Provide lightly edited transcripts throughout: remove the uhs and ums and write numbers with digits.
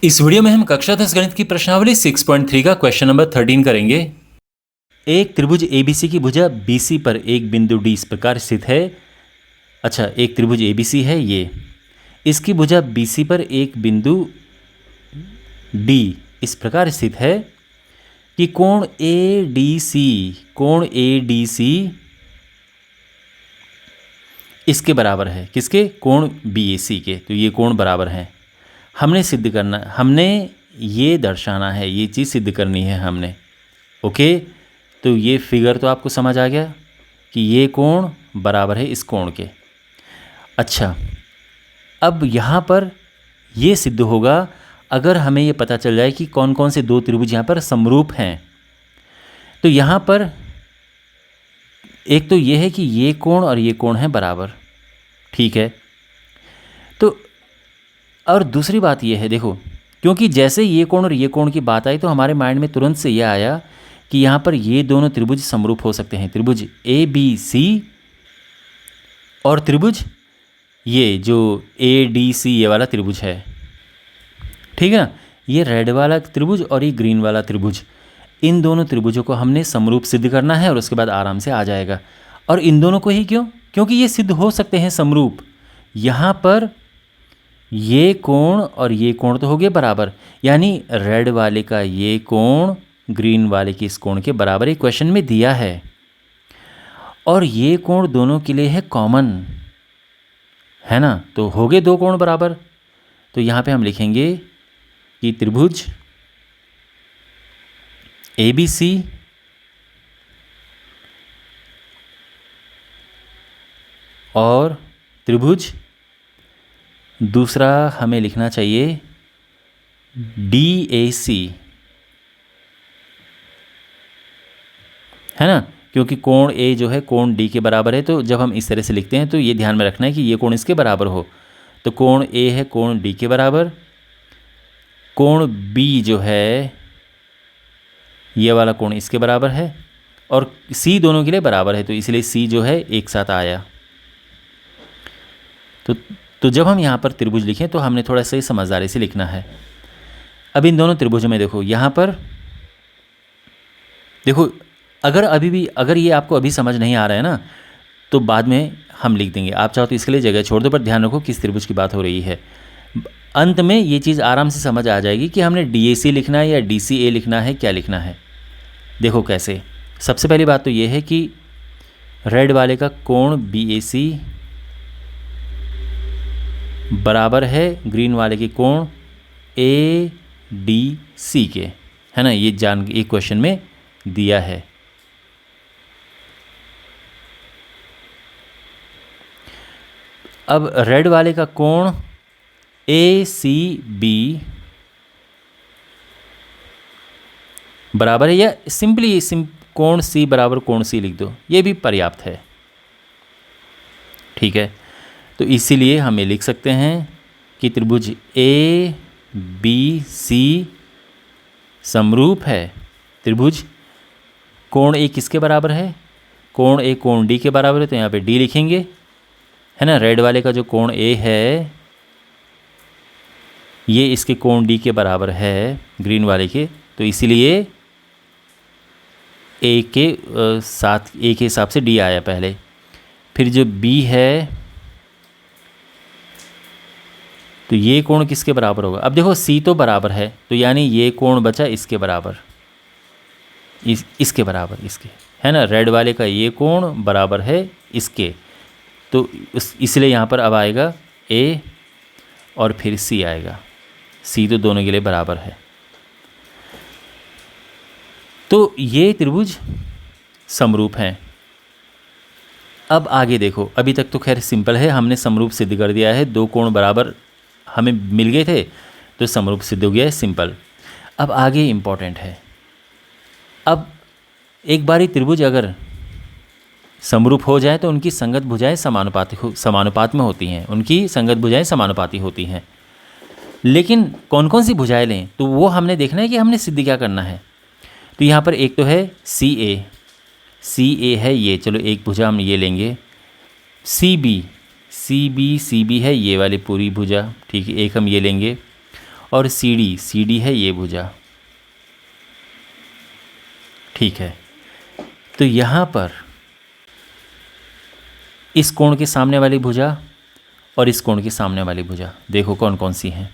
इस वीडियो में हम कक्षा 10 गणित की प्रश्नावली 6.3 का क्वेश्चन नंबर 13 करेंगे। एक त्रिभुज ABC की भुजा BC पर एक बिंदु D इस प्रकार स्थित है। अच्छा, एक त्रिभुज ABC है ये, इसकी भुजा BC पर एक बिंदु D इस प्रकार स्थित है कि कोण ADC इसके बराबर है। किसके? कोण BAC के। तो ये कोण बराबर हैं। हमने ये दर्शाना है, ये चीज़ सिद्ध करनी है हमने। ओके, तो ये फिगर तो आपको समझ आ गया कि ये कोण बराबर है इस कोण के। अच्छा, अब यहाँ पर ये सिद्ध होगा अगर हमें ये पता चल जाए कि कौन कौन से दो त्रिभुज यहाँ पर समरूप हैं। तो यहाँ पर एक तो ये है कि ये कोण और ये कोण है बराबर, ठीक है। तो और दूसरी बात ये है, देखो, क्योंकि जैसे ये कोण और ये कोण की बात आई तो हमारे माइंड में तुरंत से ये आया कि यहाँ पर ये दोनों त्रिभुज समरूप हो सकते हैं, त्रिभुज ABC और त्रिभुज ये जो ADC ये वाला त्रिभुज है, ठीक है ना। ये रेड वाला त्रिभुज और ये ग्रीन वाला त्रिभुज, इन दोनों त्रिभुजों को हमने समरूप सिद्ध करना है और उसके बाद आराम से आ जाएगा। और इन दोनों को ही क्यों? क्योंकि ये सिद्ध हो सकते हैं समरूप। यहाँ पर ये कोण और ये कोण तो हो गए बराबर, यानी रेड वाले का ये कोण ग्रीन वाले के इस कोण के बराबर एक क्वेश्चन में दिया है। और ये कोण दोनों के लिए है कॉमन, है ना। तो हो गए दो कोण बराबर। तो यहाँ पे हम लिखेंगे कि त्रिभुज ABC और त्रिभुज दूसरा हमें लिखना चाहिए DAC, है ना, क्योंकि कोण A जो है कोण D के बराबर है। तो जब हम इस तरह से लिखते हैं तो ये ध्यान में रखना है कि ये कोण इसके बराबर हो। तो कोण A है कोण D के बराबर, कोण B जो है ये वाला कोण इसके बराबर है, और C दोनों के लिए बराबर है, तो इसलिए C जो है एक साथ आया। तो जब हम यहाँ पर त्रिभुज लिखें तो हमने थोड़ा सा ही समझदारी से लिखना है। अब इन दोनों त्रिभुजों में देखो, यहाँ पर देखो, अगर ये आपको अभी समझ नहीं आ रहा है ना, तो बाद में हम लिख देंगे। आप चाहो तो इसके लिए जगह छोड़ दो, पर ध्यान रखो किस त्रिभुज की बात हो रही है। अंत में ये चीज़ आराम से समझ आ जाएगी कि हमने DAC लिखना है या DCA लिखना है, क्या लिखना है। देखो कैसे। सबसे पहली बात तो ये है कि रेड वाले का कोण BAC बराबर है ग्रीन वाले के कोण ADC के, है ना। ये एक क्वेश्चन में दिया है। अब रेड वाले का कोण ACB बराबर है, या सिंपली कोण C बराबर कोण C लिख दो, ये भी पर्याप्त है, ठीक है। तो इसीलिए हम ये लिख सकते हैं कि त्रिभुज ABC समरूप है। त्रिभुज कोण A किसके बराबर है? कोण A कोण D के बराबर है, तो यहाँ पे D लिखेंगे, है ना। रेड वाले का जो कोण A है ये इसके कोण D के बराबर है ग्रीन वाले के, तो इसीलिए A के हिसाब से D आया पहले। फिर जो B है तो ये कोण किसके बराबर होगा? अब देखो C तो बराबर है, तो यानी ये कोण बचा इसके बराबर, इसके बराबर, इसके, है ना। रेड वाले का ये कोण बराबर है इसके, तो इसलिए यहाँ पर अब आएगा A और फिर C आएगा। C तो दोनों के लिए बराबर है। तो ये त्रिभुज समरूप हैं। अब आगे देखो, अभी तक तो खैर सिंपल है, हमने समरूप सिद्ध कर दिया है, दो कोण बराबर हमें मिल गए थे तो समरूप सिद्ध हो गया है, सिंपल। अब आगे इम्पॉर्टेंट है। अब एक बारी त्रिभुज अगर समरूप हो जाए तो उनकी संगत भुजाएं समानुपात में होती हैं, उनकी संगत भुजाएं समानुपाती होती हैं। लेकिन कौन कौन सी भुजाएं लें, तो वो हमने देखना है कि हमने सिद्ध क्या करना है। तो यहाँ पर एक तो है CA है ये, चलो एक भुजा हम ये लेंगे। CB है ये वाली पूरी भुजा, ठीक है, एक हम ये लेंगे। और सी डी है ये भुजा, ठीक है। तो यहाँ पर इस कोण के सामने वाली भुजा और इस कोण के सामने वाली भुजा देखो कौन कौन सी हैं।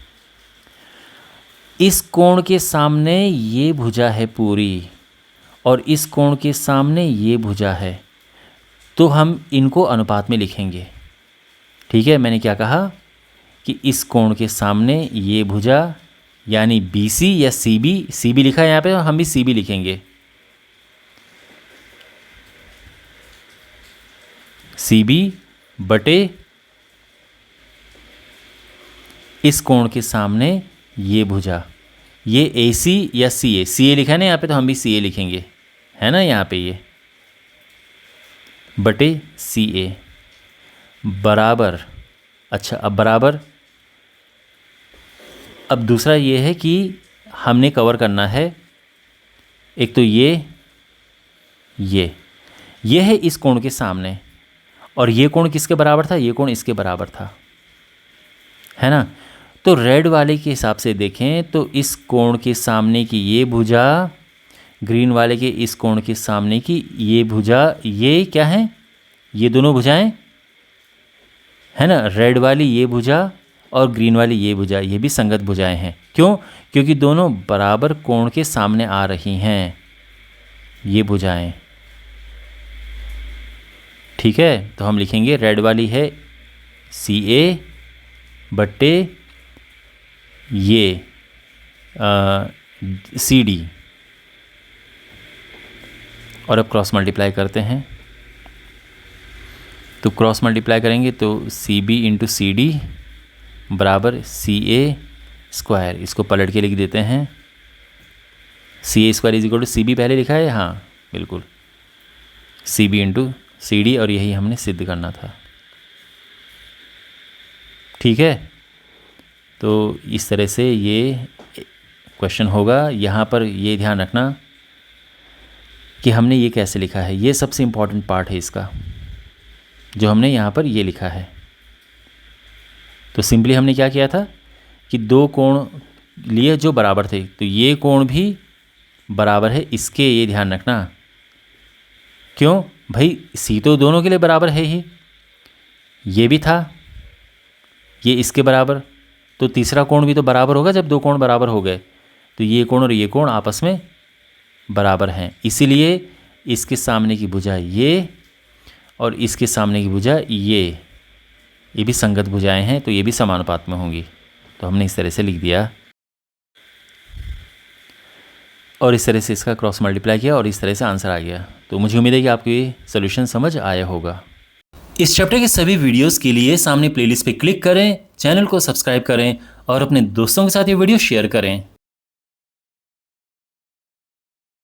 इस कोण के सामने ये भुजा है पूरी और इस कोण के सामने ये भुजा है, तो हम इनको अनुपात में लिखेंगे, ठीक है। मैंने क्या कहा कि इस कोण के सामने ये भुजा यानी BC या CB लिखा है यहाँ पे, और हम भी CB लिखेंगे। CB बटे इस कोण के सामने ये भुजा, ये AC या CA लिखा है ना यहाँ पे, तो हम भी CA लिखेंगे, है ना यहाँ पे ये, बटे CA बराबर। अच्छा अब बराबर, अब दूसरा ये है कि हमने कवर करना है, एक तो ये है इस कोण के सामने, और ये कोण किसके बराबर था, ये कोण इसके बराबर था, है ना। तो रेड वाले के हिसाब से देखें तो इस कोण के सामने की ये भुजा, ग्रीन वाले के इस कोण के सामने की ये भुजा, ये क्या है, ये दोनों भुजाएं, है ना। रेड वाली ये भुजा और ग्रीन वाली ये भुजा, ये भी संगत भुजाएं हैं। क्यों? क्योंकि दोनों बराबर कोण के सामने आ रही हैं ये भुजाएं, ठीक है। तो हम लिखेंगे रेड वाली है CA बट्टे ये CD, और अब क्रॉस मल्टीप्लाई करते हैं। तो क्रॉस मल्टीप्लाई करेंगे तो CB इंटू CD बराबर CA स्क्वायर, इसको पलट के लिख देते हैं, CA square is equal to CB पहले लिखा है, हाँ बिल्कुल, CB इंटू CD, और यही हमने सिद्ध करना था, ठीक है। तो इस तरह से ये क्वेश्चन होगा। यहाँ पर ये ध्यान रखना कि हमने ये कैसे लिखा है, ये सबसे इम्पॉर्टेंट पार्ट है इसका, जो हमने यहाँ पर ये लिखा है। तो सिंपली हमने क्या किया था कि दो कोण लिए जो बराबर थे, तो ये कोण भी बराबर है इसके, ये ध्यान रखना। क्यों भाई, C तो दोनों के लिए बराबर है ही, ये भी था, ये इसके बराबर, तो तीसरा कोण भी तो बराबर होगा जब दो कोण बराबर हो गए। तो ये कोण और ये कोण आपस में बराबर हैं, इसीलिए इसके सामने की भुजा ये और इसके सामने की भुजा ये भी संगत भुजाएं हैं, तो ये भी समानुपात में होंगी। तो हमने इस तरह से लिख दिया और इस तरह से इसका क्रॉस मल्टीप्लाई किया और इस तरह से आंसर आ गया। तो मुझे उम्मीद है कि आपको ये सोल्यूशन समझ आया होगा। इस चैप्टर के सभी वीडियोस के लिए सामने प्लेलिस्ट पे क्लिक करें, चैनल को सब्सक्राइब करें और अपने दोस्तों के साथ ये वीडियो शेयर करें।